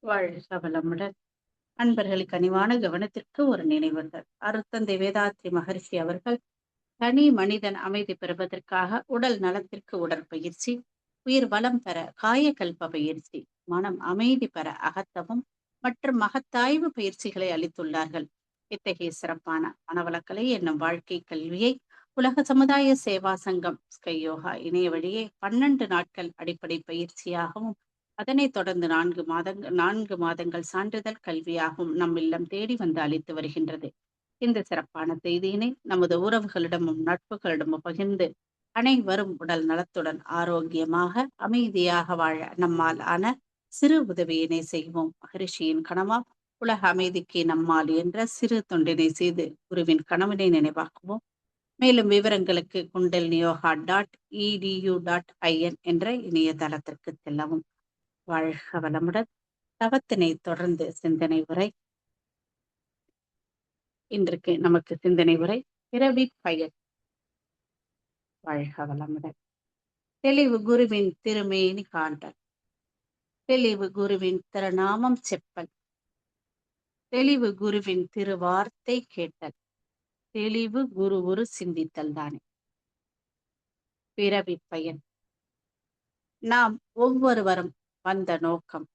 வாழ்க வளமுடன். அன்பர்களுக்கு கனிவான கவனத்திற்கு ஒரு நினைவுகள். அருத்தந்தை வேதாத்ரி மகரிஷி அவர்கள் தனி மனிதன் அமைதி பெறுவதற்காக உடல் நலத்திற்கு உடற்பயிற்சி, உயிர் வளம் பெற காயகல்ப பயிற்சி, மனம் அமைதி பெற அகத்தவம் மற்றும் மகத்தாய்வு பயிற்சிகளை அளித்துள்ளார்கள். இத்தகைய சிறப்பான மனவளக்கலை என்னும் வாழ்க்கை கல்வியை உலக சமுதாய சேவா சங்கம் ஸ்கை யோகா இணைய வழியே 12 நாட்கள் அடிப்படை பயிற்சியாகவும் அதனைத் தொடர்ந்து 4 மாதங்கள் சான்றிதழ் கல்வியாகவும் நம் இல்லம் தேடி வந்து அளித்து வருகின்றது. இந்த சிறப்பான செய்தியினை நமது உறவுகளிடமும் நட்புகளிடமும் பகிர்ந்து அனைவரும் உடல் நலத்துடன் ஆரோக்கியமாக அமைதியாக வாழ நம்மால் ஆன சிறு உதவியினை செய்வோம். மகரிஷியின் கனவா உலக அமைதிக்கு நம்மால் என்ற சிறு தொண்டினை செய்து குருவின் கனவினை நினைவாக்குவோம். மேலும் விவரங்களுக்கு kundaliniyoga.edu.in என்ற இணையதளத்திற்கு செல்லவும். வாழ்க வளமுடன். தவத்தினை தொடர்ந்து சிந்தனை உரை. இன்றைக்கு நமக்கு சிந்தனை உரை பிறவி பயன். வாழ்க வளமுடன். தெளிவு குருவின் திருமேனி காண்டல், தெளிவு குருவின் திருநாமம் செப்பல், தெளிவு குருவின் திருவார்த்தை கேட்டல், தெளிவு குரு சிந்தித்தல் தானே பிறவி பயன். நாம் ஒவ்வொருவரும் வந்த நோக்கம்,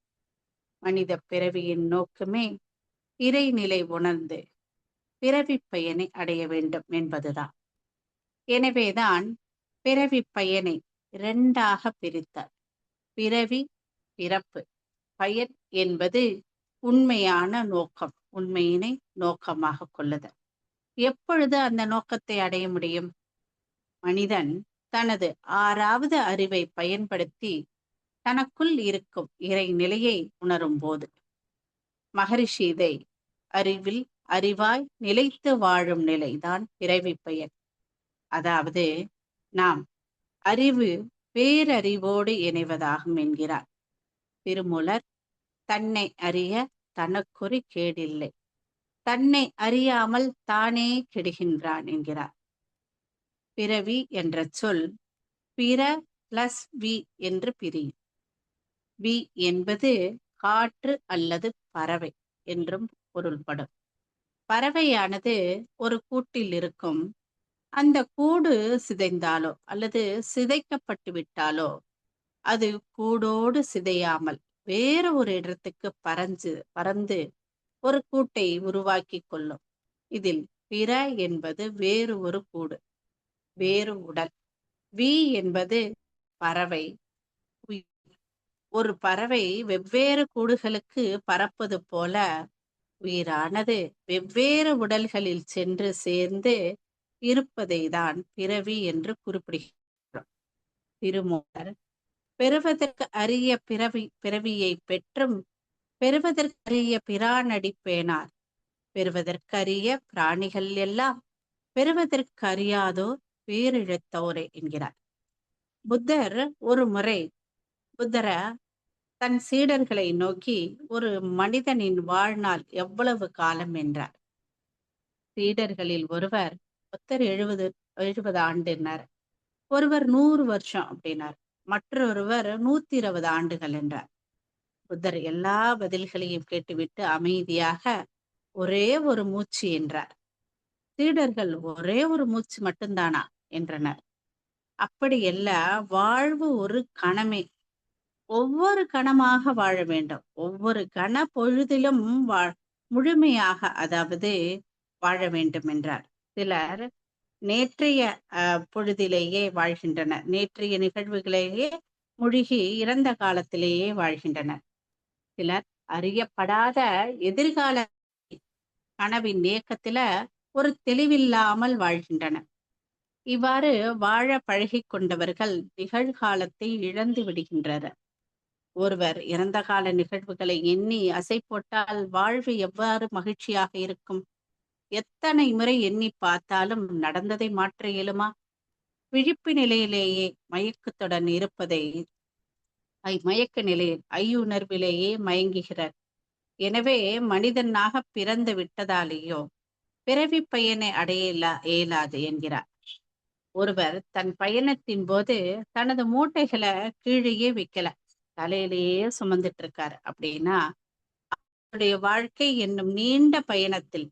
மனித பிறவியின் நோக்கமே இறைநிலை உணர்ந்து பிறவி பயனை அடைய வேண்டும் என்பதுதான். எனவேதான் பிறவி பயனை 2ஆக பிரித்தார். பிறவி, பிறப்பு. பயன் என்பது உண்மையான நோக்கம், உண்மையினை நோக்கமாக கொள்ளுதல். எப்பொழுது அந்த நோக்கத்தை அடைய முடியும்? மனிதன் தனது 6வது அறிவை பயன்படுத்தி தனக்குள் இருக்கும் இறைநிலையை உணரும் போது. மகரிஷி இதை அறிவாய் நிலைத்து வாழும் நிலைதான் பிறவி பயன். அதாவது நாம் அறிவு பேரறிவோடு இணைவதாகும் என்கிறார் திருமூலர். தன்னை அறிய தனக்கொரு கேடில்லை, தன்னை அறியாமல் தானே கெடுகின்றான் என்கிறார். பிறவி என்ற சொல் பிற பிளஸ் வி என்று பிரியும். வி என்பது காற்று அல்லது பறவை என்றும் பொருள்படும். பறவையானது ஒரு கூட்டில் இருக்கும். அந்த கூடு சிதைந்தாலோ அல்லது சிதைக்கப்பட்டு விட்டாலோ அது கூடோடு சிதையாமல் வேறு ஒரு இடத்துக்கு பறந்து ஒரு கூட்டை உருவாக்கி கொள்ளும். இதில் பிற என்பது வேறு ஒரு கூடு, வேறு உடல். வி என்பது பறவை. ஒரு பறவை வெவ்வேறு கூடுகளுக்கு பறப்பது போல உயிரானது வெவ்வேறு உடல்களில் சென்று சேர்ந்து இருப்பதை தான் பிறவி என்று குறிப்பிடுகிறோம். திருமூலர் பெறுவதற்கு அரிய பிறவியை பெற்றும் பெறுவதற்கரிய பிரானடி பேணார், பெறுவதற்கரிய பிராணிகள் எல்லாம் பெறுவதற்கறியாதோர் பேரிழத்தோரே என்கிறார். புத்தர் ஒரு முறை தன் சீடர்களை நோக்கி ஒரு மனிதனின் வாழ்நாள் எவ்வளவு காலம் என்றார். சீடர்களில் ஒருவர் 70 ஆண்டுனார், ஒருவர் 100 வருஷம் அப்படின்னார், மற்றொருவர் 120 ஆண்டுகள் என்றார். புத்தர் எல்லா பதில்களையும் கேட்டுவிட்டு அமைதியாக ஒரே ஒரு மூச்சு என்றார். சீடர்கள் ஒரே ஒரு மூச்சு மட்டும்தானா என்றனர். அப்படி அல்ல, வாழ்வு ஒரு கணமே, ஒவ்வொரு கணமாக வாழ வேண்டும். ஒவ்வொரு கண பொழுதிலும் முழுமையாக அதாவது வாழ வேண்டும் என்றார். சிலர் நேற்றைய பொழுதிலேயே வாழ்கின்றனர், நேற்றைய நிகழ்வுகளையே மூழ்கி இறந்த காலத்திலேயே வாழ்கின்றனர். சிலர் அறியப்படாத எதிர்கால கனவின் இயக்கத்தில ஒரு தெளிவில்லாமல் வாழ்கின்றனர். இவ்வாறு வாழ பழகி கொண்டவர்கள் நிகழ்காலத்தை இழந்து விடுகின்றனர். ஒருவர் இறந்த கால நிகழ்வுகளை எண்ணி அசை போட்டால் வாழ்வு எவ்வாறு மகிழ்ச்சியாக இருக்கும்? எத்தனை முறை எண்ணி பார்த்தாலும் நடந்ததை மாற்ற இயலுமா? விழிப்பு நிலையிலேயே மயக்கத்துடன் இருப்பதை மயக்க நிலையில் ஐயுணர்விலேயே மயங்குகிறார். எனவே மனிதனாக பிறந்து விட்டதாலேயோ பிறவி பயனை அடைய இயலாது என்கிறார். ஒருவர் தன் பயணத்தின் போது தனது மூட்டைகளை கீழேயே வைக்கல, தலையிலேயே சுமந்துட்டு இருக்காரு அப்படின்னா வாழ்க்கை என்னும் நீண்ட பயணத்தில்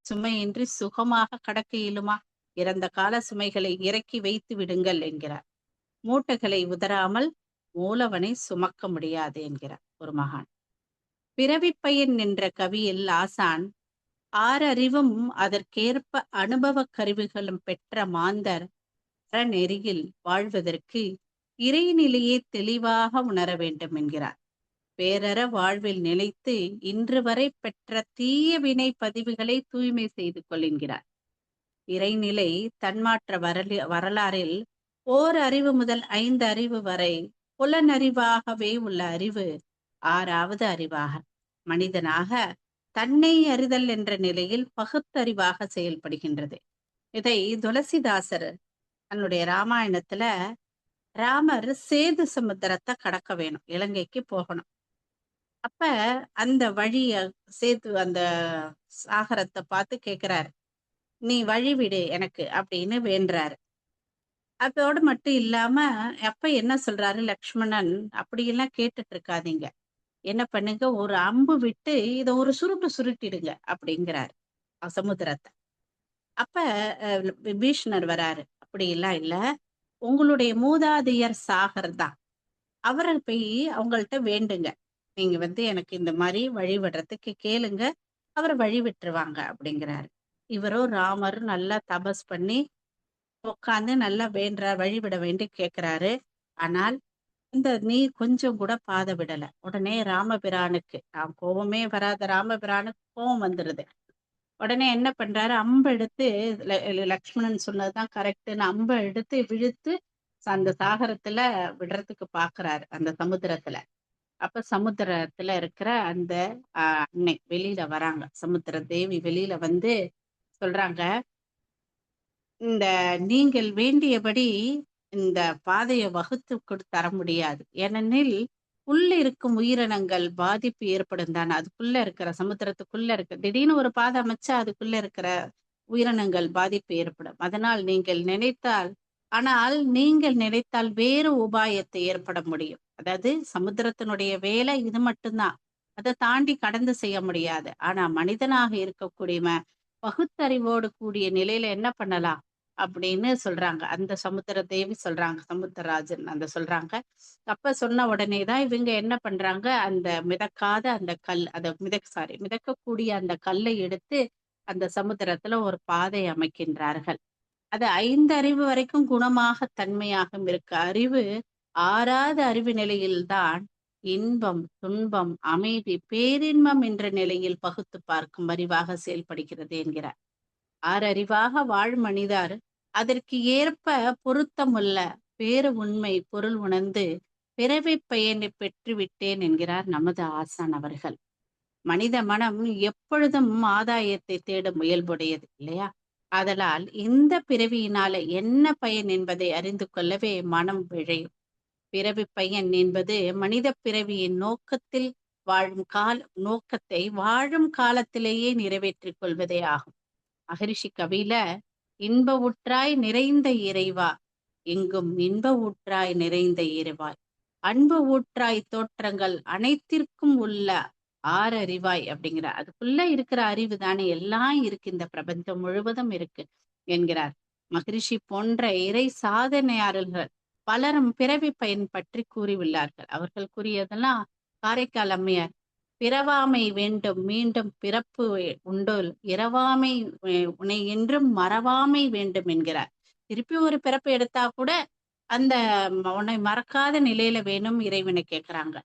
சுமையின்றி சுகமாக கடக்க இயலுமா? இறந்த கால சுமைகளை இறக்கி வைத்து விடுங்கள் என்கிறார். மூட்டைகளை உதறாமல் மூலவனை சுமக்க முடியாது என்கிறார் ஒரு மகான். பிறவிப் பயன் என்ற கவியில் ஆசான் ஆறறிவும் அதற்கேற்ப அனுபவக் கருவிகளும் பெற்ற மாந்தர் அறநெறியில் வாழ்வதற்கு இறைநிலையை தெளிவாக உணர வேண்டும் என்கிறார். பேரற வாழ்வில் நிலைத்து இன்று வரை பெற்ற தீய வினை பதிவுகளை தூய்மை செய்து கொள்கிறார். இறைநிலை தன்மாற்ற வரலாறில் ஓர் அறிவு முதல் 5 அறிவு வரை புலனறிவாகவே உள்ள அறிவு 6வது அறிவாக மனிதனாக தன்னை அறிதல் என்ற நிலையில் பகுத்தறிவாக செயல்படுகின்றது. இதை துளசிதாசர் தன்னுடைய ராமாயணத்துல ராமர் சேது சமுத்திரத்தை கடக்க வேணும், இலங்கைக்கு போகணும். அப்ப அந்த வழிய அந்த சாகரத்தை பார்த்து கேட்கிறாரு, நீ வழிவிடு எனக்கு அப்படின்னு வேண்டுறாரு. அதோடு மட்டும் இல்லாம அப்ப என்ன சொல்றாரு லக்ஷ்மணன், அப்படியெல்லாம் கேட்டுட்டு இருக்காதீங்க, என்ன பண்ணுங்க, ஒரு அம்பு விட்டு இதை ஒரு சுருட்டு சுருட்டிடுங்க அப்படிங்கிறாரு சமுத்திரத்தை. அப்ப விபீஷணர் வராரு, அப்படி எல்லாம் இல்ல, உங்களுடைய மூதாதையர் சாகர் தான், அவரை போய் அவங்கள்ட்ட வேண்டுங்க, நீங்க எனக்கு இந்த மாதிரி வழிவிடுறதுக்கு கேளுங்க, அவரை வழி விட்டுருவாங்க அப்படிங்கிறாரு. இவரும் ராமரும் நல்லா தபஸ் பண்ணி உட்காந்து நல்லா வழிவிட வேண்டி கேட்கிறாரு. ஆனால் இந்த நீர் கொஞ்சம் கூட பாத விடல. உடனே ராமபிரானுக்கு கோபமே வராத ராமபிரானுக்கு கோபம் வந்துருது. உடனே என்ன பண்றாரு, அம்பை எடுத்து லக்ஷ்மணன் சொன்னதுதான் கரெக்டுன்னு அம்பை எடுத்து விழுத்து அந்த சாகரத்துல விடுறதுக்கு பாக்குறாரு, அந்த சமுத்திரத்துல. அப்ப சமுத்திரத்துல இருக்கிற அந்த அன்னை வெளியில வராங்க, சமுத்திர தேவி வெளியில வந்து சொல்றாங்க, இந்த நீங்கள் வேண்டியபடி இந்த பாதையை வகுத்து தர முடியாது, ஏனெனில் உள்ள இருக்கும் உயிரினங்கள் பாதிப்பு ஏற்படும் தானே, அதுக்குள்ள இருக்கிற சமுத்திரத்துக்குள்ள இருக்க திடீர்னு ஒரு பாதை அமைச்சா அதுக்குள்ள இருக்கிற உயிரினங்கள் பாதிப்பு ஏற்படும். அதனால் நீங்கள் நினைத்தால் வேறு உபாயத்தை ஏற்பட முடியும். அதாவது சமுத்திரத்தினுடைய வேலை இது மட்டும்தான், அதை தாண்டி கடந்து செய்ய முடியாது. ஆனா மனிதனாக இருக்கக்கூடிய பகுத்தறிவோடு கூடிய நிலையில என்ன பண்ணலாம் அப்படின்னு சொல்றாங்க. அந்த சமுத்திர தேவி சொல்றாங்க, சமுத்திரராஜன் அந்த சொல்றாங்க. அப்ப சொன்ன உடனேதான் இவங்க என்ன பண்றாங்க, அந்த மிதக்காத அந்த கல், அதை மிதக்கக்கூடிய அந்த கல்லை எடுத்து அந்த சமுத்திரத்துல ஒரு பாதை அமைக்கின்றார்கள். அது 5 அறிவு வரைக்கும் குணமாக தன்மையாக இருக்க அறிவு 6வது அறிவு நிலையில்தான் இன்பம், துன்பம், அமைதி, பேரின்பம் என்ற நிலையில் பகுத்து பார்க்கும் அறிவாக செயல்படுகிறது என்கிறார். 6 அறிவாக வாழ் மனிதர் அதற்கு ஏற்ப பொருத்தமுள்ள பேரு உண்மை பொருள் உணர்ந்து பிறவி பயனை பெற்று விட்டேன் என்கிறார் நமது ஆசான் அவர்கள். மனித மனம் எப்பொழுதும் ஆதாயத்தை தேடும் முயல்புடையது இல்லையா? ஆதலால் இந்த பிறவியினால என்ன பயன் என்பதை அறிந்து கொள்ளவே மனம் விழையும். பிறவி பயன் என்பது மனித பிறவியின் நோக்கத்தை வாழும் காலத்திலேயே நிறைவேற்றிக் கொள்வதே ஆகும். மகரிஷி கவியில இன்ப ஊற்றாய் நிறைந்த இறைவா, எங்கும் இன்ப ஊற்றாய் நிறைந்த இறைவாய், அன்பு ஊற்றாய் தோற்றங்கள் அனைத்திற்கும் உள்ள 6 அறிவாய் அப்படிங்கிறார். அதுக்குள்ள இருக்கிற அறிவு தானே எல்லாம் இருக்கு, இந்த பிரபஞ்சம் முழுவதும் இருக்கு என்கிறார். மகரிஷி போன்ற இறை சாதனையாளர்கள் பலரும் பிறவி பயன் பற்றி கூறியுள்ளார்கள். அவர்கள் கூறியதெல்லாம் காரைக்கால் அம்மையார், பிறவாமை வேண்டும் மீண்டும் பிறப்பு உண்டோல், இரவாமை உன்னை என்றும் மறவாமை வேண்டும் என்கிறார். திருப்பி ஒரு பிறப்பு எடுத்தா கூட அந்த உன்னை மறக்காத நிலையில வேணும் இறைவனை கேட்கிறாங்க.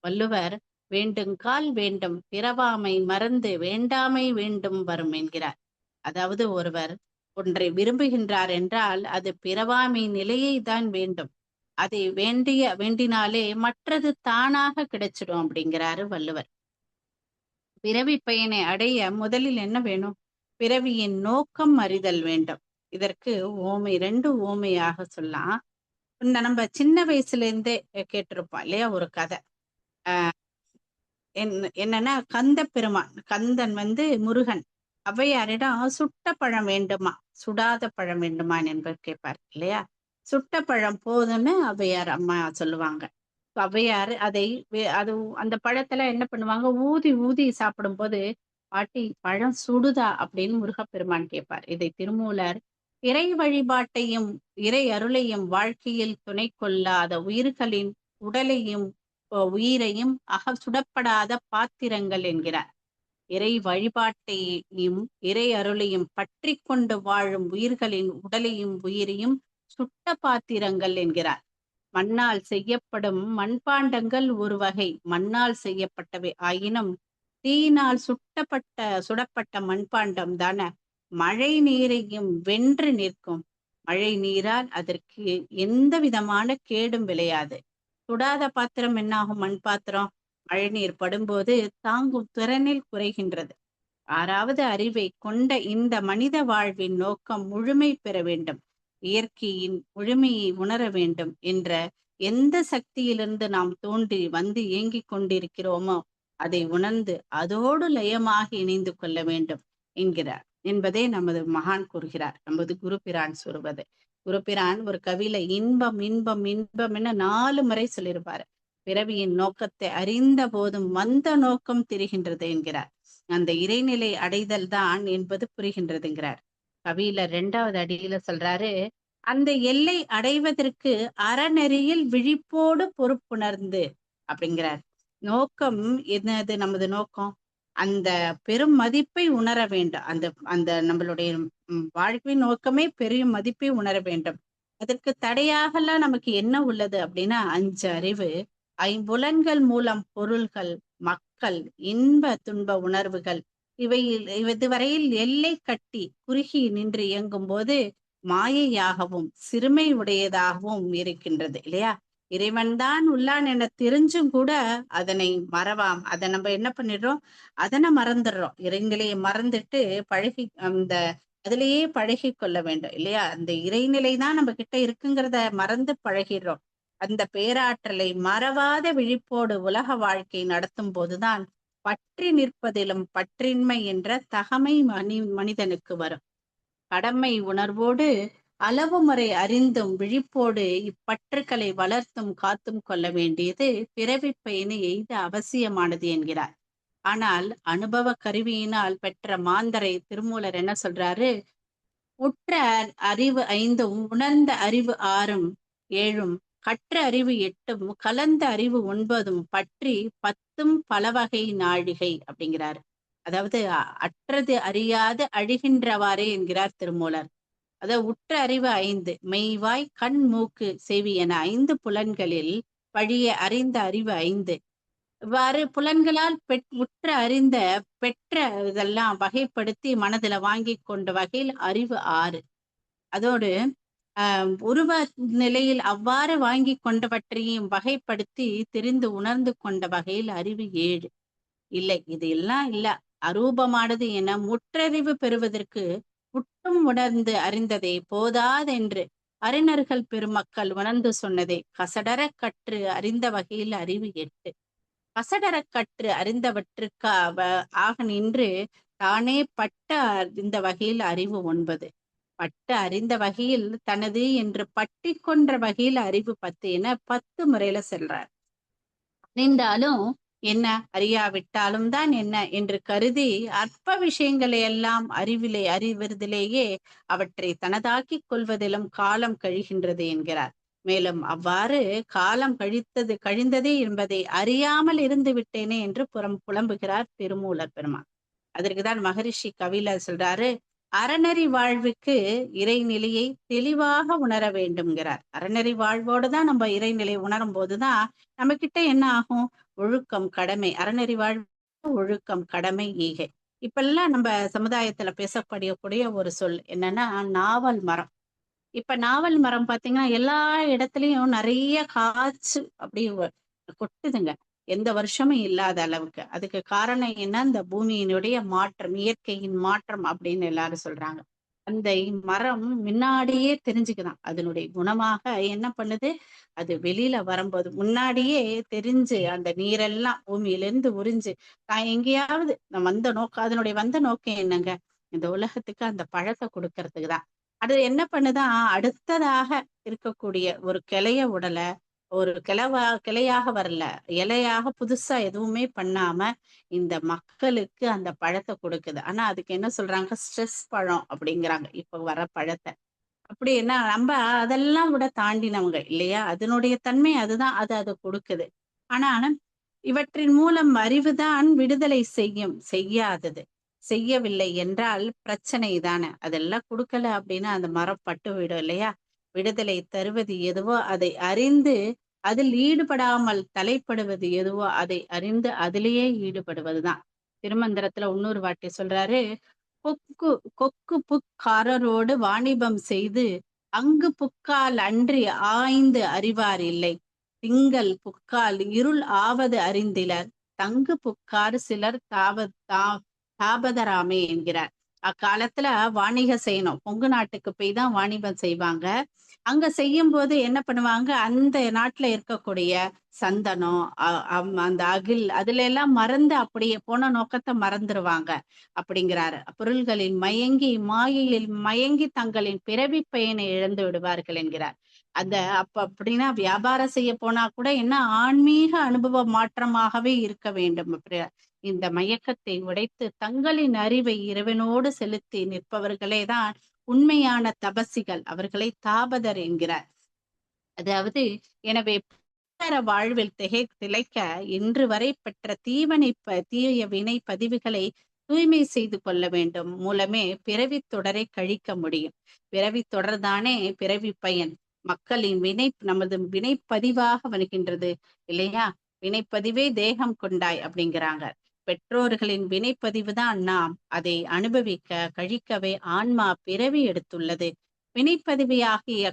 வள்ளுவர் வேண்டுங்கால் வேண்டும் பிறவாமை மறந்து வேண்டாமை வேண்டும் வரும் என்கிறார். அதாவது ஒருவர் ஒன்றை விரும்புகின்றார் என்றால் அது பிறவாமை நிலையை தான் வேண்டும், அதை வேண்டினாலே மற்றது தானாக கிடைச்சிடும் அப்படிங்கிறாரு வள்ளுவர். பிறவி பயனை அடைய முதலில் என்ன வேணும், பிறவியின் நோக்கம் அறிதல் வேண்டும். இதற்கு ஓமை 2 ஓமையாக சொல்லலாம். நம்ம சின்ன வயசுல இருந்தே கேட்டிருப்போம் இல்லையா ஒரு கதை. என்னன்னா கந்த பெருமான், கந்தன் முருகன் ஔவையாரிடம் சுட்ட பழம் வேண்டுமா சுடாத பழம் வேண்டுமா என்பது கேட்பார் இல்லையா? சுட்ட பழம் போதும்னு ஔவையார் அம்மா சொல்லுவாங்க. ஔவையார் அதை அது அந்த பழத்தெல்லாம் என்ன பண்ணுவாங்க, ஊதி ஊதி சாப்பிடும்போது, "பாட்டி பழம் சுடுதா?" அப்படின்னு முருகப்பெருமான் கேட்பார். இதை திருமூலர், "இறை வழிபாட்டையும், இறை அருளையும் வாழ்க்கையில் துணை கொள்ளாத உயிர்களின் உடலையும், உயிரையும் சுடப்படாத பாத்திரங்கள்" என்கிறார். இறை வழிபாட்டையும், இறை அருளையும் பற்றிக் கொண்டு வாழும் உயிர்களின் உடலையும், உயிரையும் சுட்ட பாத்திரங்கள் என்கிறார். மண்ணால் செய்யப்படும் மண்பாண்டங்கள் ஒரு வகை மண்ணால் செய்யப்பட்டவை ஆயினும், தீயினால் சுடப்பட்ட மண்பாண்டம் தான மழை நீரையும் வென்று நிற்கும். மழை நீரால் அதற்கு எந்த விதமான கேடும் விளையாது. சுடாத பாத்திரம் என்னாகும்? மண் பாத்திரம் மழை நீர் படும்போது தாங்கும் திறனில் குறைகின்றது. ஆறாவது அறிவை கொண்ட இந்த மனித வாழ்வின் நோக்கம் முழுமை பெற வேண்டும், இயற்கையின் முழுமையை உணர வேண்டும் என்ற எந்த சக்தியிலிருந்து நாம் தோன்றி வந்து இயங்கிக் கொண்டிருக்கிறோமோ அதை உணர்ந்து அதோடு லயமாக இணைந்து கொள்ள வேண்டும் என்கிறார் என்பதை நமது மகான் கூறுகிறார். நமது குருபிரான் சொல்வது. குருபிரான் ஒரு கவியில இன்பம் இன்பம் இன்பம் என 4 முறை சொல்லியிருப்பாரு. பிறவியின் நோக்கத்தை அறிந்த போதும் வந்த நோக்கம் தெரிகின்றது என்கிறார். அந்த இறைநிலை அடைதல் தான் என்பது புரிகின்றதுங்கிறார். கவியில 2வது அடியில சொல்றாரு, அந்த எல்லை அடைவதற்கு அறநெறியில் விழிப்போடு பொறுப்புணர்ந்து அப்படிங்கிறார். நோக்கம் என்னது? நமது நோக்கம் அந்த பெரும் மதிப்பை உணர வேண்டும். அந்த அந்த நம்மளுடைய வாழ்வின் நோக்கமே பெரிய மதிப்பை உணர வேண்டும். அதற்கு தடையாகலாம் நமக்கு என்ன உள்ளது அப்படின்னா, 5 அறிவு, 5 மூலம் பொருள்கள், மக்கள், இன்ப துன்ப உணர்வுகள், இதுவரையில் எல்லை கட்டி குறுகி நின்று இயங்கும் போது மாயையாகவும் சிறுமை உடையதாகவும் இருக்கின்றது இல்லையா? இறைவன்தான் உள்ளான் என தெரிஞ்சும் கூட அதனை மறவாம். அதை நம்ம என்ன பண்ணிடுறோம்? அதனை மறந்துடுறோம். இறைநிலையை மறந்துட்டு பழகி அந்த அதிலேயே பழகி கொள்ள வேண்டும் இல்லையா? அந்த இறைநிலை தான் நம்ம கிட்ட இருக்குங்கிறத மறந்து பழகிடுறோம். அந்த பேராற்றலை மறவாத விழிப்போடு உலக வாழ்க்கை நடத்தும் போதுதான் பற்றி நிற்பதிலும் பற்றின்மை என்ற தகமை மனிதனுக்கு வரும். கடமை உணர்வோடு அளவு முறை அறிந்தும் விழிப்போடு இப்பற்றுக்களை வளர்த்தும் காத்தும் கொள்ள வேண்டியது பிறவி பயனை எய்த அவசியமானது என்கிறார். ஆனால் அனுபவ கருவியினால் பெற்ற மாந்தரை திருமூலர் என்ன சொல்றாரு? உற்ற அறிவு 5ம், உணர்ந்த அறிவு 6ம் 7ம், கற்ற அறிவு 8ம், கலந்த அறிவு 9ம், பற்றி 10ம் பலவகை நாழிகை அப்படிங்கிறாரு. அதாவது அற்றது அறியாது அழிகின்றவாறே என்கிறார் திருமூலர். அதாவது உற்ற அறிவு 5, மெய்வாய் கண் மூக்கு செவி என 5 புலன்களில் வழிய அறிந்த அறிவு 5. இவ்வாறு புலன்களால் உற்ற அறிந்த பெற்ற இதெல்லாம் வகைப்படுத்தி மனதில வாங்கி கொண்ட வகையில் அறிவு 6. அதோடு உருவ நிலையில் அவ்வாறு வாங்கி கொண்டவற்றையும் வகைப்படுத்தி தெரிந்து உணர்ந்து கொண்ட வகையில் அறிவு 7. இல்லை, இது எல்லாம் இல்ல, அரூபமானது என முற்றறிவு பெறுவதற்கு முட்டும் உணர்ந்து அறிந்ததை போதாதென்று அறிஞர்கள் பெருமக்கள் உணர்ந்து சொன்னதை கசடர கற்று அறிந்த வகையில் அறிவு 8. கசடர கற்று அறிந்தவற்றுக்காக ஆக நின்று தானே பட்ட அறிந்த வகையில் அறிவு 9. பட்ட அறிந்த வகையில் தனது என்று பட்டி கொன்ற வகையில் அறிவு 10 என 10 முறையில செல்றார். அறிந்தாலும் என்ன, அறியாவிட்டாலும் தான் என்ன என்று கருதி அற்ப விஷயங்களை எல்லாம் அறிவதிலேயே அவற்றை தனதாக்கிக் கொள்வதிலும் காலம் கழிகின்றது என்கிறார். மேலும் அவ்வாறு காலம் கழிந்ததே என்பதை அறியாமல் இருந்து விட்டேனே என்று புலம்புகிறார் திருமூலர் பெருமான். அதற்குதான் மகரிஷி கவியில சொல்றாரு, அறநெறி வாழ்வுக்கு இறைநிலையை தெளிவாக உணர வேண்டும்ங்கிறார். அறநெறி வாழ்வோடு தான் நம்ம இறைநிலை உணரும் போதுதான் நம்ம கிட்ட என்ன ஆகும்? ஒழுக்கம், கடமை. அறநெறி வாழ்வு, ஒழுக்கம், கடமை, ஈகை. இப்பெல்லாம் நம்ம சமுதாயத்துல பேசக்கூடிய ஒரு சொல் என்னன்னா நாவல் மரம். இப்ப நாவல் மரம் பாத்தீங்கன்னா எல்லா இடத்துலயும் நிறைய காய்ச்சு அப்படி கொட்டுதுங்க. எந்த வருஷமும் இல்லாத அளவுக்கு. அதுக்கு காரணம் என்ன? இந்த பூமியினுடைய மாற்றம், இயற்கையின் மாற்றம் அப்படின்னு எல்லாரும் சொல்றாங்க. அந்த மரம் முன்னாடியே தெரிஞ்சுக்குதான். அதனுடைய குணமாக என்ன பண்ணுது? அது வெளியில வரும்போது முன்னாடியே தெரிஞ்சு அந்த நீரெல்லாம் பூமியிலிருந்து உறிஞ்சு நான் எங்கேயாவது அதனுடைய வந்த நோக்கம் என்னங்க? இந்த உலகத்துக்கு அந்த பழத்தை கொடுக்கறதுக்கு தான். அது என்ன பண்ணுதான்? அடுத்ததாக இருக்கக்கூடிய ஒரு கிளைய உடலை ஒரு கிளையாக வரல. இலையாக புதுசா எதுவுமே பண்ணாம, இந்த மக்களுக்கு அந்த பழத்த குடுக்குது. ஆனா அதுக்கு என்ன சொல்றாங்க? ஸ்ட்ரெஸ் பழம் அப்படிங்கிறாங்க. இப்ப வர பழத்த. அப்படின்னா, நம்ப அதெல்லாம் விட தாண்டினவங்க இல்லையா? அதனுடைய தன்மை அதுதான். அது அத குடுக்குது. ஆனா, இவற்றின் மூலம் அறிவுதான் விடுதலை செய்யும். செய்யாதது. செய்யவில்லை என்றால் பிரச்சனை தான. அதெல்லாம் குடுக்கல அப்படின்னா, அந்த மரம் பட்டு விடும் இல்லையா? விடுதலை தருவது எதுவோ அதை அறிந்து, அதில் ஈடுபடாமல் தலைப்படுவது எதுவோ அதை அறிந்து அதிலேயே ஈடுபடுவதுதான். திருமந்திரத்துல இன்னொரு வாட்டி சொல்றாரு, கொக்கு கொக்கு புக்காரரோடு வாணிபம் செய்து, அங்கு புக்கால் அன்றி ஆய்ந்து அறிவார் இல்லை. திங்கள் புக்கால் இருள் ஆவது அறிந்திலர். தங்கு புக்கார் சிலர் தாபதராமே என்கிறார். அக்காலத்துல வாணிகம் செய்யணும். கொங்கு நாட்டுக்கு போய் தான் வாணிபம் செய்வாங்க. அங்க செய்யும்போது என்ன பண்ணுவாங்க, அந்த நாட்டுல இருக்கக்கூடிய சந்தனம், அந்த அகில் அதுல எல்லாம் மறந்து அப்படியே போன நோக்கத்த மறந்துருவாங்க அப்படிங்கிறாரு. பொருள்களில் மயங்கி மாயையில் மயங்கி தங்களின் பிறவி பயனை இழந்து விடுவார்கள் என்கிறார். அப்படின்னா வியாபாரம் செய்ய போனா கூட என்ன ஆன்மீக அனுபவ மாற்றமாகவே இருக்க வேண்டும். இந்த மயக்கத்தை உடைத்து தங்களின் அறிவை இறைவனோடு செலுத்தி நிற்பவர்களே தான் உண்மையான தபசிகள். அவர்களை தாபதர் என்கிறார். அதாவது எனவே வாழ்வில் திளைக்க இன்று வரை பெற்ற தீய வினை பதிவுகளை தூய்மை செய்து கொள்ள வேண்டும். மூலமே பிறவி தொடரை கழிக்க முடியும். பிறவி தொடர்தானே பிறவி பயன். மக்களின் நமது வினைப்பதிவாக வருகின்றது இல்லையா? வினைப்பதிவே தேகம் கொண்டாய் அப்படிங்கிறாங்க. பெற்றோர்களின் வினைப்பதிவு தான் நாம். அதை அனுபவிக்க கழிக்கவே ஆன்மா பிறவி எடுத்துள்ளது. வினைப்பதிவியாகிய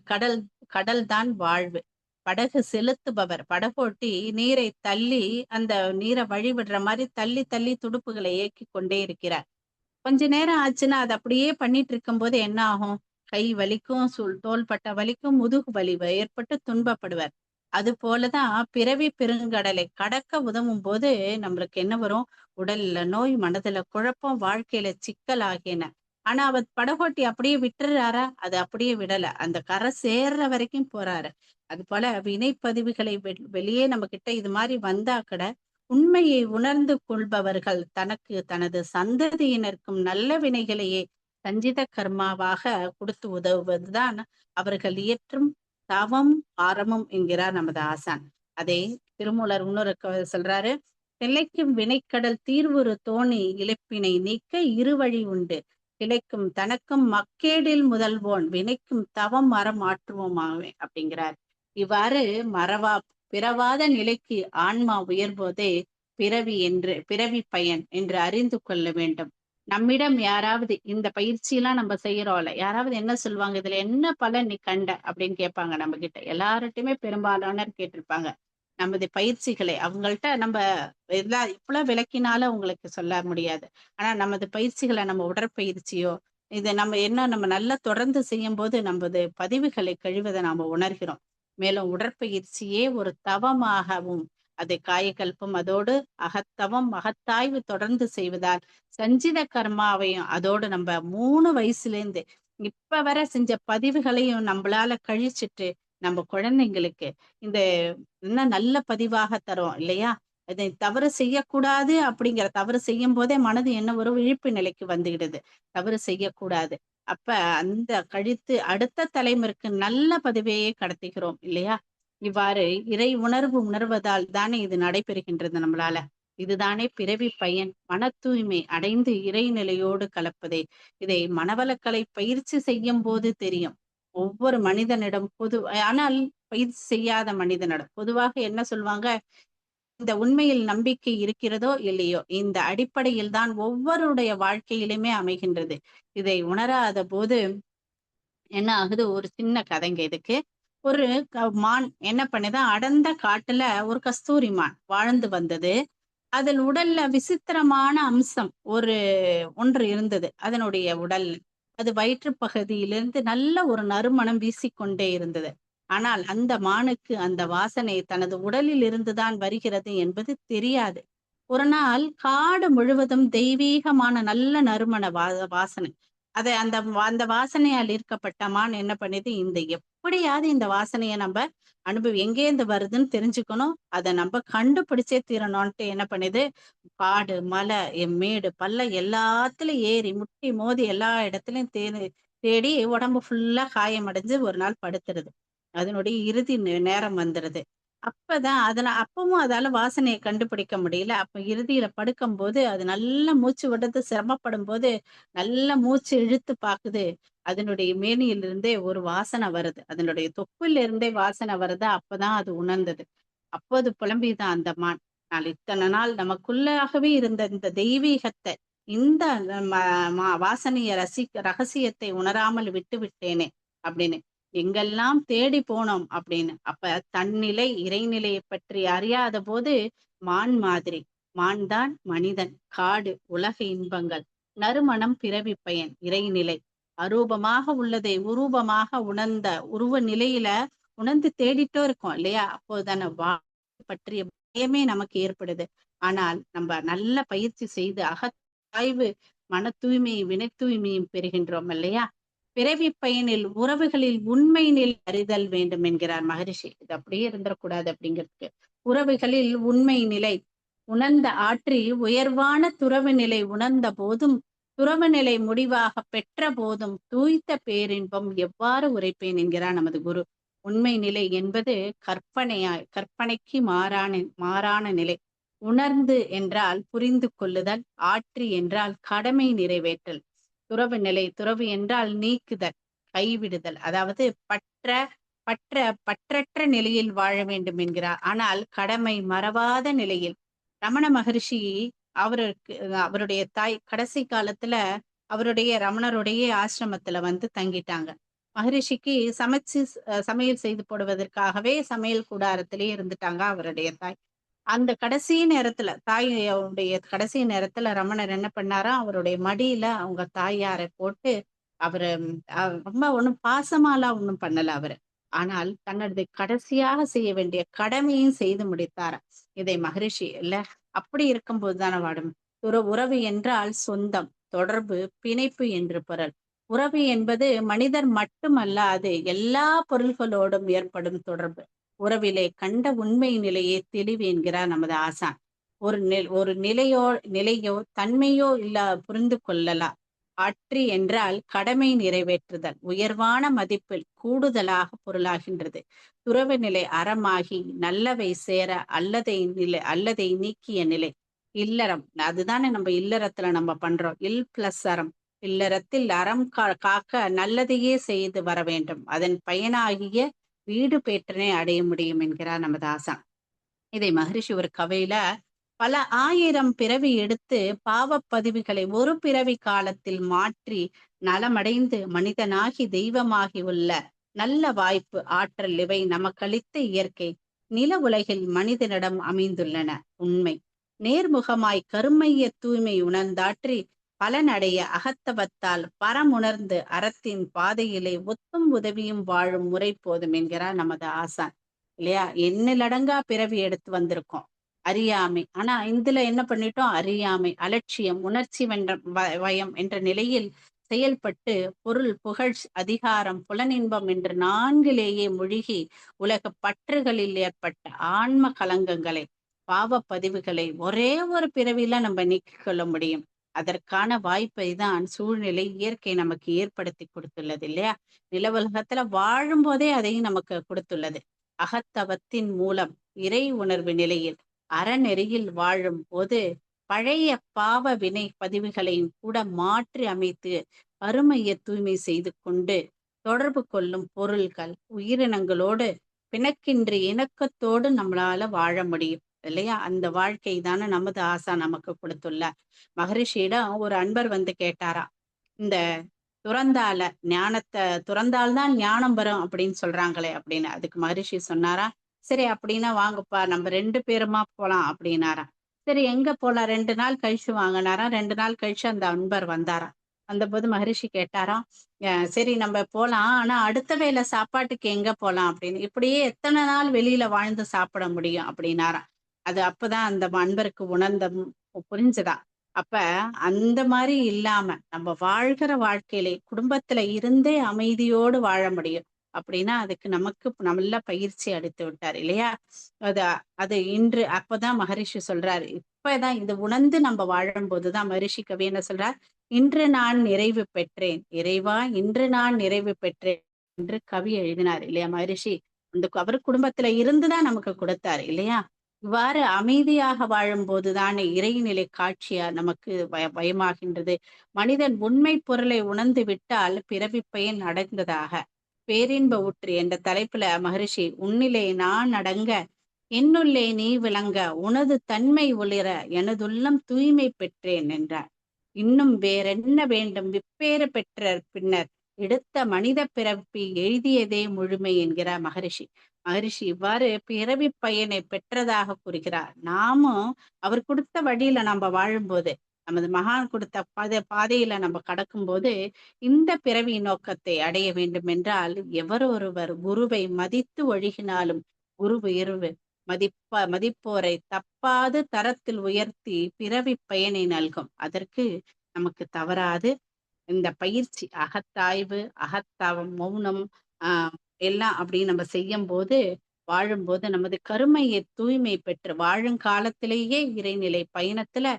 கடல் தான் வாழ்வு. படகு செலுத்துபவர் படகோட்டி நீரை தள்ளி அந்த நீரை வழிவிடுற மாதிரி தள்ளி தள்ளி துடுப்புகளை இயக்கி கொண்டே இருக்கிறார். கொஞ்ச நேரம் ஆச்சுன்னா அது அப்படியே பண்ணிட்டு இருக்கும் போது என்ன ஆகும்? கை வலிக்கும், தோள்பட்ட வலிக்கும், முதுகு வலி ஏற்பட்டு துன்பப்படுவர். அது போலதான் பிறவி பெருங்கடலை கடக்க உதவும் போது நம்மளுக்கு என்ன வரும்? உடல்ல நோய், மனதுல குழப்பம், வாழ்க்கையில சிக்கல் ஆகியன. ஆனா அவர் படகோட்டி அப்படியே விட்டுறாரா? அது அப்படியே விடல. அந்த கரை சேர்ற வரைக்கும் போறாரு. அது போல வினைப்பதிவுகளை வெளியே நம்ம கிட்ட இது மாதிரி வந்தா கூட உண்மையை உணர்ந்து கொள்பவர்கள் தனக்கு தனது சந்ததியினருக்கும் நல்ல வினைகளையே சஞ்சித கர்மாவாக கொடுத்து உதவுவதுதான் அவர்கள் இயற்றும் தவம் ஆரமும் என்கிறார் நமது ஆசான். அதை திருமூலர் இன்னொரு சொல்றாரு, திளைக்கும் வினைக்கடல் தீர்வுறு தோணி இழப்பினை நீக்க இருவழி உண்டு. கிளைக்கும் தனக்கும் மக்கேடில் முதல்வோன் வினைக்கும் தவம் மரம் ஆற்றுவோமாவே அப்படிங்கிறார். இவ்வாறு பிறவாத நிலைக்கு ஆன்மா உயர்வதே பிறவி பயன் என்று அறிந்து கொள்ள வேண்டும். நம்மிடம் யாராவது இந்த பயிற்சியெல்லாம் நம்ம செய்யறோம்ல, யாராவது என்ன சொல்லுவாங்க, இதுல என்ன பலன் நீ கண்ட அப்படின்னு கேட்பாங்க நம்ம கிட்ட. எல்லார்ட்டையுமே பெரும்பாலானர் கேட்டிருப்பாங்க நமது பயிற்சிகளை. அவங்கள்ட்ட நம்ம இப்பெல்லாம் விளக்கினாலும் உங்களுக்கு சொல்ல முடியாது. ஆனா நமது பயிற்சிகளை, நம்ம உடற்பயிற்சியோ இதை நம்ம நல்லா தொடர்ந்து செய்யும் போது நமது பதிவுகளை கழிவதை நாம உணர்கிறோம். மேலும் உடற்பயிற்சியே ஒரு தவமாகவும் அதை காயக்கல்பம் அதோடு அகத்தவம் அகத்தாய்வு தொடர்ந்து செய்வதால் சஞ்சித கர்மாவையும் அதோடு நம்ம 3 வயசுல இருந்து இப்ப வர செஞ்ச பதிவுகளையும் நம்மளால கழிச்சிட்டு நம்ம குழந்தைங்களுக்கு இந்த இன்னும் நல்ல பதிவாக தரும் இல்லையா? இதை தவறு செய்யக்கூடாது அப்படிங்கிற தவறு செய்யும் போதே மனது என்ன ஒரு விழிப்பு நிலைக்கு வந்துவிடுது. தவறு செய்யக்கூடாது. அப்ப அந்த கழித்து அடுத்த தலைமுறைக்கு நல்ல பதிவையே கடத்துகிறோம் இல்லையா? இவ்வாறு இறை உணர்வு உணர்வதால் தானே இது நடைபெறுகின்றது நம்மளால. இதுதானே பிறவி பயன். மன தூய்மை அடைந்து இறைநிலையோடு கலப்பதே. இதை மனவளக்கலை பயிற்சி செய்யும் போது தெரியும். ஒவ்வொரு மனிதனிடம் ஆனால் பயிற்சி செய்யாத மனிதனிடம் பொதுவாக என்ன சொல்லுவாங்க, இந்த உண்மையில் நம்பிக்கை இருக்கிறதோ இல்லையோ, இந்த அடிப்படையில் தான் ஒவ்வொருடைய வாழ்க்கையிலுமே அமைகின்றது. இதை உணராத போது என்ன ஆகுது? ஒரு சின்ன கதைங்க இதுக்கு. ஒரு மான் என்ன பண்ணுதான், அடர்ந்த காட்டுல ஒரு கஸ்தூரி மான் வாழ்ந்து வந்தது. அதன் உடல்ல விசித்திரமான அம்சம் ஒன்று இருந்தது. அதனுடைய உடல் அது வயிற்று பகுதியிலிருந்து நல்ல ஒரு நறுமணம் வீசிக்கொண்டே இருந்தது. ஆனால் அந்த மானுக்கு அந்த வாசனை தனது உடலில் இருந்துதான் வருகிறது என்பது தெரியாது. ஒரு நாள் காடு முழுவதும் தெய்வீகமான நல்ல நறுமண வாசனை. அந்த வாசனையால் ஈர்க்கப்பட்ட மான் என்ன பண்ணுது, இந்த எப்படியாவது இந்த வாசனைய நம்ப எங்கேருந்து வருதுன்னு தெரிஞ்சுக்கணும். அத நம்ப கண்டுபிடிச்சே தீரணும்ன்ட்டு என்ன பண்ணுது, காடு, மலை, மேடு, பள்ளம் எல்லாத்துலயும் ஏறி முட்டி மோதி எல்லா இடத்துலயும் தேடி உடம்பு ஃபுல்லா காயமடைஞ்சு ஒரு நாள் படுத்துருது. அதனுடைய இறுதி நேரம் வந்துருது. அப்பதான் அப்பவும் அதால வாசனைய கண்டுபிடிக்க முடியல. அப்ப இறுதியில படுக்கும்போது அது நல்லா மூச்சு விடுறது சிரமப்படும்போது, நல்லா மூச்சு இழுத்து பாக்குது. அதனுடைய மேனியிலிருந்தே ஒரு வாசனை வருது. அதனுடைய தொப்புல இருந்தே வாசனை வருதா, அப்பதான் அது உணர்ந்தது. அப்போது புலம்பியதான் அந்த மான். நான் இத்தன நாள் நமக்குள்ளாகவே இருந்த இந்த தெய்வீகத்த, இந்த ம ம வாசனைய ரகசியத்தை உணராமல் விட்டு விட்டேனே! அப்படின்னு. எங்கெல்லாம் தேடி போனோம் அப்படின்னு. அப்ப தன்னிலை, இறைநிலையைப் பற்றி அறியாதபோது மான் மாதிரி. மான் தான் மனிதன், காடு, உலக இன்பங்கள், நறுமணம் பிறவிப் பயன், இறைநிலை. அரூபமாக உள்ளதை உரூபமாக உணர்ந்த உருவ நிலையில உணர்ந்து தேடிட்டோ இருக்கோம் இல்லையா? அப்போதுதானே பற்றிய பயமே நமக்கு ஏற்படுது. ஆனால் நம்ம நல்ல பயிற்சி செய்து அகத்தாய்வு, மன தூய்மையை, வினை தூய்மையும் பெறுகின்றோம் இல்லையா? பிறவி பயனில் உறவுகளில் உண்மை நிலை அறிதல் வேண்டும் என்கிறார் மகரிஷி. இது அப்படியே இருந்துடக்கூடாது அப்படிங்கிறதுக்கு. உறவுகளில் உண்மை நிலை உணர்ந்த ஆற்றி உயர்வான துறவு நிலை உணர்ந்த போதும், துறவு நிலை முடிவாக பெற்ற போதும் தூய்த்த பேரின்பம் எவ்வாறு உரைப்பேன் என்கிறார் நமது குரு. உண்மை நிலை என்பது கற்பனைக்கு மாறான நிலை. உணர்ந்து என்றால் புரிந்து கொள்ளுதல், ஆற்றி என்றால் கடமை நிறைவேற்றல். துறவு என்றால் நீக்குதல், கைவிடுதல். அதாவது பற்றற்ற நிலையில் வாழ வேண்டும் என்கிறார். ஆனால் கடமை மறவாத நிலையில். ரமண மகரிஷி அவருக்கு அவருடைய தாய் கடைசி காலத்துல ரமணருடைய ஆசிரமத்துல வந்து தங்கிட்டாங்க. மகரிஷிக்கு சமையல் செய்து போடுவதற்காகவே சமையல் கூடாரத்திலே இருந்துட்டாங்க அவருடைய தாய். அந்த தாயோடைய கடைசி நேரத்துல ரமணர் என்ன பண்ணாராம், அவருடைய மடியில அவங்க தாயாரை போட்டு அவரு ரொம்ப ஒண்ணும் பாசமாலாம் ஒண்ணும் பண்ணல அவரு. ஆனால் தன்னது கடைசியாக செய்ய வேண்டிய கடமையும் செய்து முடித்தாராம். இதை மகரிஷி இல்ல அப்படி இருக்கும்போது தானே வாடும். உறவு என்றால் சொந்தம், தொடர்பு, பிணைப்பு என்று பொருள். உறவு என்பது மனிதர் மட்டுமல்ல, அது எல்லா பொருள்களோடும் ஏற்படும் தொடர்பு. உறவிலே கண்ட உண்மை நிலையே தெளிவு என்கிறார் நமது ஆசான். ஒரு நிலையோ தன்மையோ இல்ல புரிந்து கொள்ளலாம். ஆற்றி என்றால் கடமை நிறைவேற்றுதல், உயர்வான மதிப்பில் கூடுதலாக பொருளாகின்றது. துறவு நிலை அறமாகி நல்லவை சேர அல்லதை நீக்கிய நிலை. இல்லறம், அதுதானே நம்ம இல்லறத்துல நம்ம பண்றோம். பிளஸ் அறம். இல்லறத்தில் அறம் காக்க நல்லதையே செய்து வர வேண்டும். அதன் பயனாகிய வீடு பேற்றனை அடைய முடியும் என்கிறார் நமது ஆசான். இதை மகரிஷி ஒரு கவையில பல ஆயிரம் பிறவி எடுத்து பாவப்பதிவுகளை ஒரு பிறவி காலத்தில் மாற்றி நலமடைந்து மனிதனாகி தெய்வமாகி உள்ள நல்ல வாய்ப்பு, ஆற்றல் இவை நமக்களித்த இயற்கை. நில உலகில் மனிதனிடம் அமைந்துள்ளன. உண்மை நேர்முகமாய் கருமைய தூய்மை உணர்ந்தாற்றி பலனடைய அகத்தவத்தால் பரமுணர்ந்து அறத்தின் பாதையிலே ஒத்தும் உதவியும் வாழும் முறை போதும் என்கிறார் நமது ஆசான் இல்லையா? எண்ணிலடங்கா பிறவி எடுத்து வந்திருக்கோம். அறியாமை. ஆனா இதுல என்ன பண்ணிட்டோம்? அறியாமை, அலட்சியம், உணர்ச்சி வயம் என்ற நிலையில் செயல்பட்டு பொருள், புகழ், அதிகாரம், புலனின்பம் என்று நான்கிலேயே மூழ்கி உலக பற்றுகளில் ஏற்பட்ட ஆன்ம கலங்கங்களை, பாவ பதிவுகளை ஒரே ஒரு பிறவில நம்ம நீக்கிக் கொள்ள முடியும். அதற்கான வாய்ப்பை தான் சூழ்நிலை, இயற்கை நமக்கு ஏற்படுத்தி கொடுத்துள்ளது இல்லையா? நில உலகத்துல வாழும் போதே அதையும் நமக்கு கொடுத்துள்ளது. அகத்தவத்தின் மூலம் இறை உணர்வு நிலையில் அறநெறியில் வாழும் போது பழைய பாவ வினை பதிவுகளையும் கூட மாற்றி அமைத்து அருமைய தூய்மை செய்து கொண்டு தொடர்பு கொள்ளும் பொருள்கள், உயிரினங்களோடு பிணக்கின்றி இணக்கத்தோடு நம்மளால வாழ முடியும் இல்லையா? அந்த வாழ்க்கை தானே நமது ஆசா நமக்கு கொடுத்துள்ளார். மகரிஷியிடம் ஒரு அன்பர் வந்து கேட்டாராம், இந்த துறந்தால்தான் ஞானம் வரும் அப்படின்னு சொல்றாங்களே அப்படின்னு. அதுக்கு மகரிஷி சொன்னாரா, சரி அப்படின்னா வாங்கப்பா நம்ம 2 பேருமா போலாம் அப்படின்னாராம். சரி எங்க போலாம்? 2 நாள் கழிச்சு வாங்கினாராம். 2 நாள் கழிச்சு அந்த அன்பர் வந்தாராம். வந்தபோது மகரிஷி கேட்டாராம், சரி நம்ம போலாம், ஆனா அடுத்த வேளை சாப்பாட்டுக்கு எங்க போலாம் அப்படின்னு. இப்படியே எத்தனை நாள் வெளியில வாழ்ந்து சாப்பிட முடியும் அப்படின்னாராம். அது அப்பதான் அந்த அன்பருக்கு புரிஞ்சுதான். அப்ப அந்த மாதிரி இல்லாம நம்ம வாழ்கிற வாழ்க்கையிலே குடும்பத்துல இருந்தே அமைதியோடு வாழ முடியும். அப்படின்னா அதுக்கு நமக்கு நல்ல பயிற்சி அளித்து விட்டார் இல்லையா? அது அது இன்று அப்பதான் மகரிஷி சொல்றாரு. இப்பதான் இது உணர்ந்து நம்ம வாழும்போதுதான் மகரிஷி கவி என்ன சொல்றார்? இன்று நான் நிறைவு பெற்றேன் இறைவா, இன்று நான் நிறைவு பெற்றேன் என்று கவி எழுதினார் இல்லையா மகரிஷி? அந்த அவர் குடும்பத்துல இருந்துதான் நமக்கு கொடுத்தாரு இல்லையா? இவ்வாறு அமைதியாக வாழும்போதுதானே இறைநிலை காட்சியா நமக்கு பயமாகின்றது. மனிதன் உண்மை பொருளை உணர்ந்து விட்டால் பிறவி பயன் அடைந்ததாக. பேரின்ப ஊற்று என்ற தலைப்புல மகரிஷி உன்னிலே நான் அடங்க என்னுள்ளே நீ விளங்க உனது தன்மை ஒளிர எனதுள்ளம் தூய்மை பெற்றேன் என்றார். இன்னும் வேறென்ன வேண்டும் விப்பேறு பெற்ற பின்னர் எடுத்த மனித பிறப்பி எழுதியதே முழுமை என்கிறார் மகரிஷி. மகரிஷி இவ்வாறு பிறவி பயனை பெற்றதாக கூறுகிறார். நாமும் அவர் கொடுத்த வழியில நம்ம வாழும்போது, நமது மகான் கொடுத்த பாதையில நம்ம கடக்கும்போது இந்த பிறவி நோக்கத்தை அடைய வேண்டும் என்றால் எவர் ஒருவர் குருவை மதித்து ஒழுகினாலும் குரு உயர்வு மதிப்போரை தப்பாது தரத்தில் உயர்த்தி பிறவி பயனை நல்கும். அதற்கு நமக்கு தவறாது இந்த பயிற்சி அகத்தாய்வு, அகத்தவம், மௌனம் எல்லாம் அப்படி நம்ம செய்யும் போது வாழும்போது நமது கருமையை தூய்மை பெற்று வாழும் காலத்திலேயே இறைநிலை பயணத்துல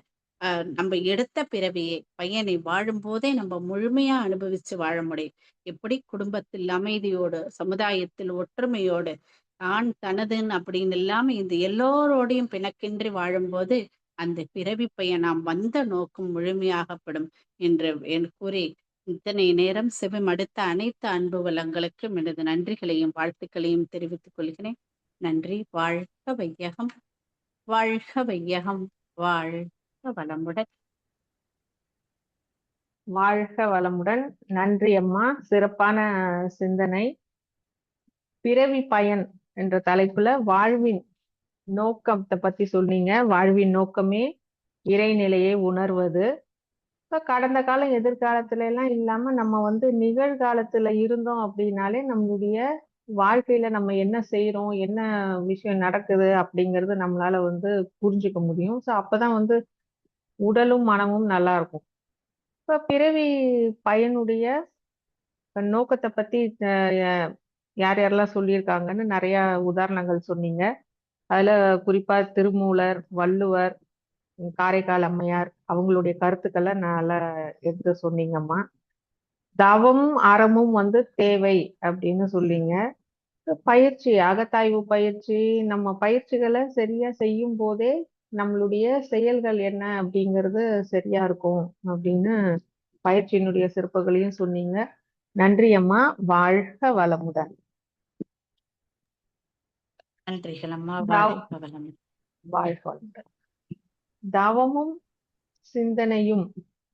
நம்ம எடுத்த பிறவியை பயனை வாழும் போதே நம்ம முழுமையா அனுபவிச்சு வாழ முடியும். எப்படி குடும்பத்தில் அமைதியோடு, சமுதாயத்தில் ஒற்றுமையோடு, தான் தனதுன்னு அப்படின்னு இல்லாம இந்த எல்லோரோடையும் பிணக்கின்றி வாழும்போது அந்த பிறவி பயன் நாம் வந்த நோக்கம் முழுமையாகப்படும் என்று கூறி இத்தனை நேரம் செவிமடுத்த அனைத்து அன்பு வளங்களுக்கும் எனது நன்றிகளையும் வாழ்த்துக்களையும் தெரிவித்துக் கொள்கிறேன். நன்றி. வாழ்க வையகம், வாழ்க வையகம், வாழ்க வளமுடன். வாழ்க வளமுடன். நன்றி அம்மா, சிறப்பான சிந்தனை. பிறவி பயன் என்ற தலைப்புல வாழ்வின் நோக்கத்தை பத்தி சொன்னீங்க. வாழ்வின் நோக்கமே இறைநிலையை உணர்வது. இப்ப கடந்த காலம் எதிர்காலத்துல எல்லாம் இல்லாம நம்ம நிகழ்காலத்துல இருந்தோம் அப்படின்னாலே நம்மளுடைய வாழ்க்கையில நம்ம என்ன செய்யறோம், என்ன விஷயம் நடக்குது அப்படிங்கறது நம்மளால புரிஞ்சுக்க முடியும். சோ அப்பதான் உடலும் மனமும் நல்லா இருக்கும். இப்ப பிறவி பயனுடைய நோக்கத்தை பத்தி யார் யாரெல்லாம் சொல்லியிருக்காங்கன்னு நிறைய உதாரணங்கள் சொன்னீங்க. அதுல குறிப்பா திருமூலர், வள்ளுவர், காரைக்கால் அம்மையார் அவங்களுடைய கருத்துக்களை நல்லா எடுத்து சொன்னீங்கம்மா. தவம் அறமும் தேவை அப்படின்னு சொல்லிங்க. பயிற்சி, அகத்தாய்வு பயிற்சி, நம்ம பயிற்சிகளை சரியா செய்யும் போதே நம்மளுடைய செயல்கள் என்ன அப்படிங்கிறது சரியா இருக்கும் அப்படின்னு பயிற்சியினுடைய சிறப்புகளையும் சொன்னீங்க. நன்றி அம்மா. வாழ்க வளமுடன். நன்றிகள் அம்மா. வாழ்க வளமுடன். வாழ்க வளமுடன். தவமும் சிந்தனையும்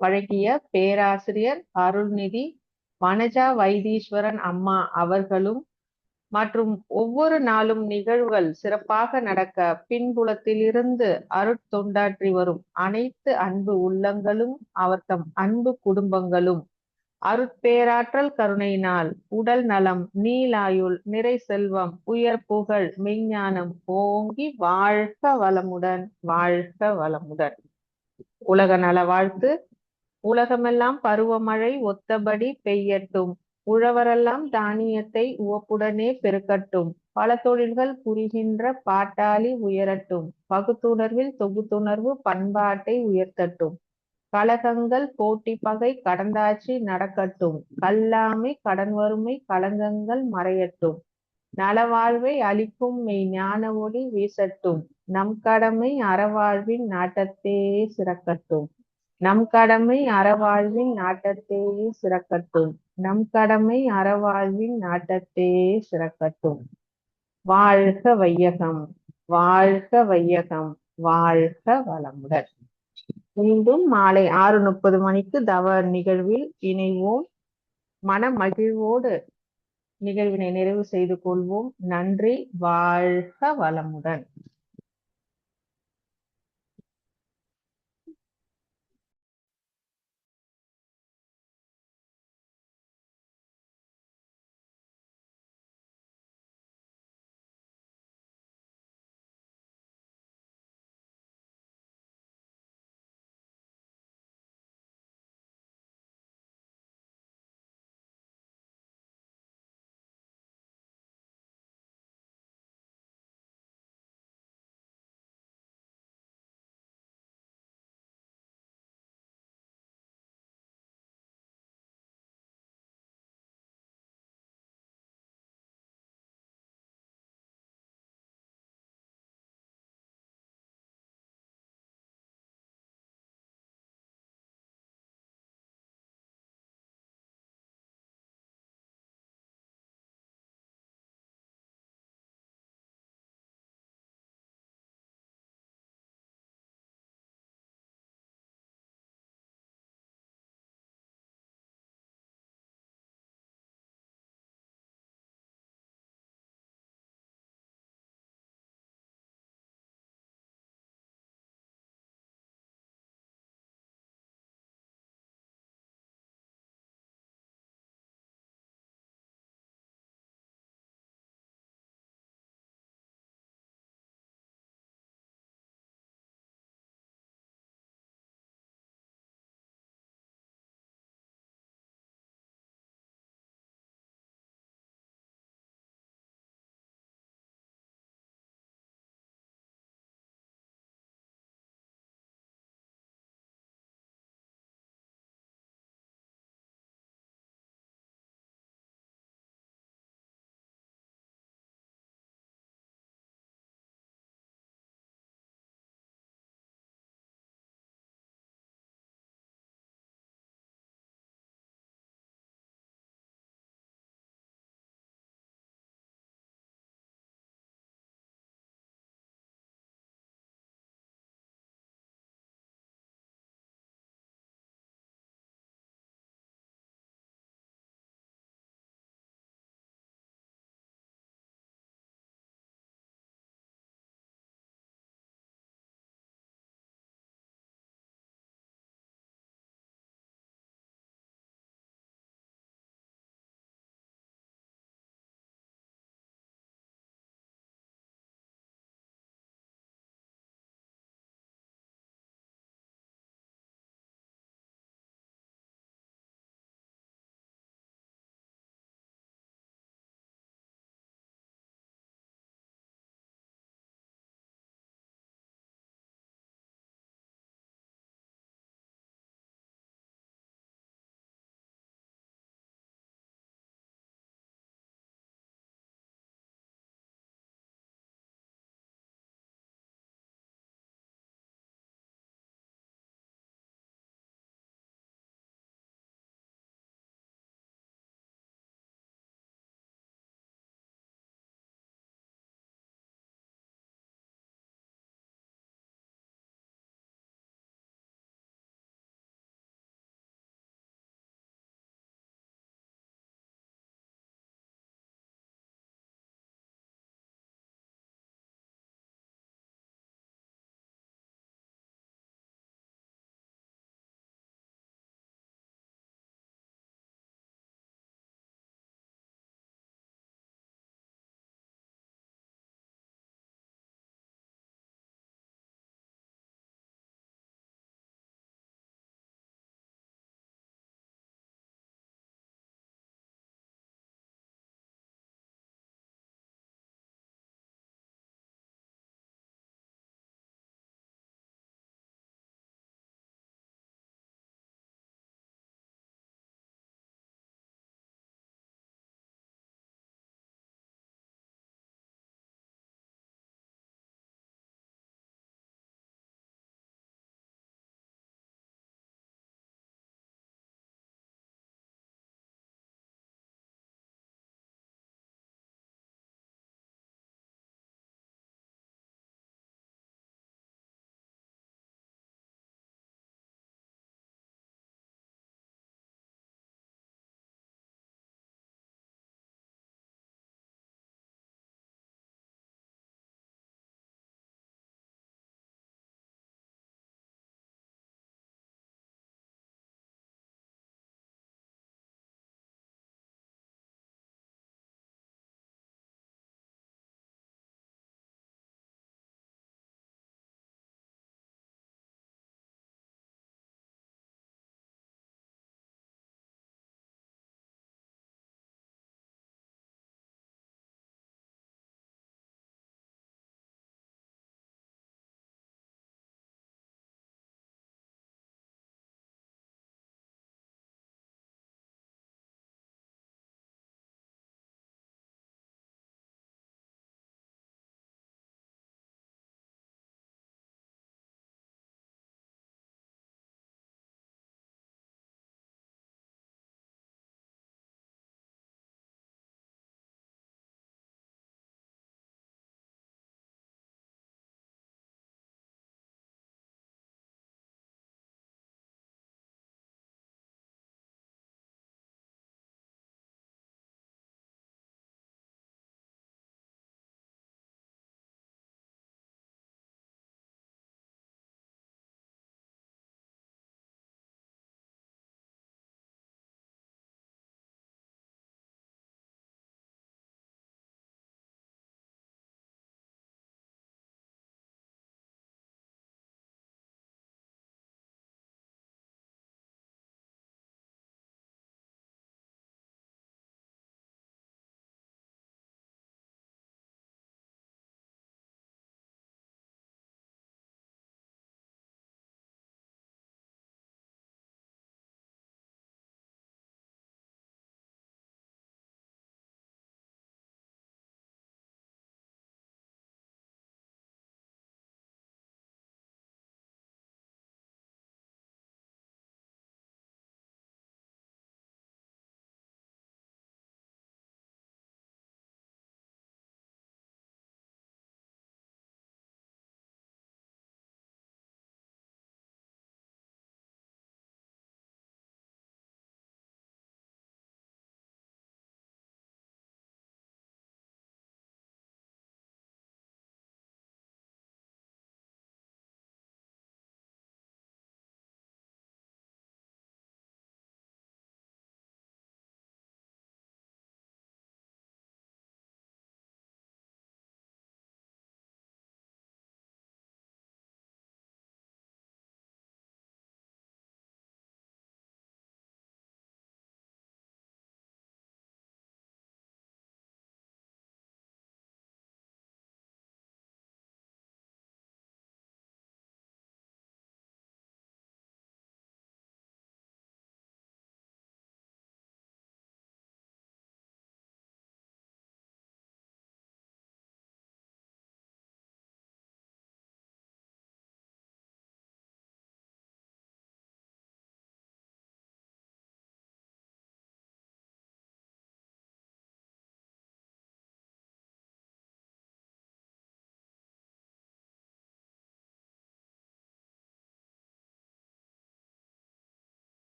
வழங்கிய பேராசிரியர் அருள்நிதி வனஜா வைத்தீஸ்வரன் அம்மா அவர்களும் மற்றும் ஒவ்வொரு நாளும் நிகழ்வுகள் சிறப்பாக நடக்க பின்புலத்திலிருந்து அருட்தொண்டாற்றி வரும் அனைத்து அன்பு உள்ளங்களும் அவர்தம் அன்பு குடும்பங்களும் அருட்பேராற்றல் கருணையினால் உடல் நலம், நீலாயுள், நிறை செல்வம், உயர் புகழ், மெய்ஞானம் ஓங்கி வாழ்க வளமுடன், வாழ்க வளமுடன். உலக நல வாழ்த்து. உலகமெல்லாம் பருவமழை ஒத்தபடி பெய்யட்டும். உழவரெல்லாம் தானியத்தை உவப்புடனே பெருக்கட்டும். பல தொழில்கள் புரிகின்ற பாட்டாளி உயரட்டும். பகுத்துணர்வில் தொகுத்துணர்வு பண்பாட்டை உயர்த்தட்டும். கலகங்கள் போட்டி பகை கடந்தாட்சி நடக்கட்டும். கல்லாமை கடன் வறுமை களங்கங்கள் மறையட்டும். நலவாழ்வை அளிக்கும் மெய் ஞான ஒளி வீசட்டும். நம் கடமை அறவாழ்வின் நாட்டத்தே சிறக்கட்டும். நம் கடமை அறவாழ்வின் நாட்டத்தே சிறக்கட்டும். நம் கடமை அறவாழ்வின் நாட்டத்தே சிறக்கட்டும். வாழ்க வையகம், வாழ்க வையகம், வாழ்க வளமுடன். மீண்டும் மாலை 6:30 மணிக்கு தவ நிகழ்வில் இணைவோம். மன மகிழ்வோடு நிகழ்வினை நிறைவு செய்து கொள்வோம். நன்றி. வாழ்க வளமுடன்.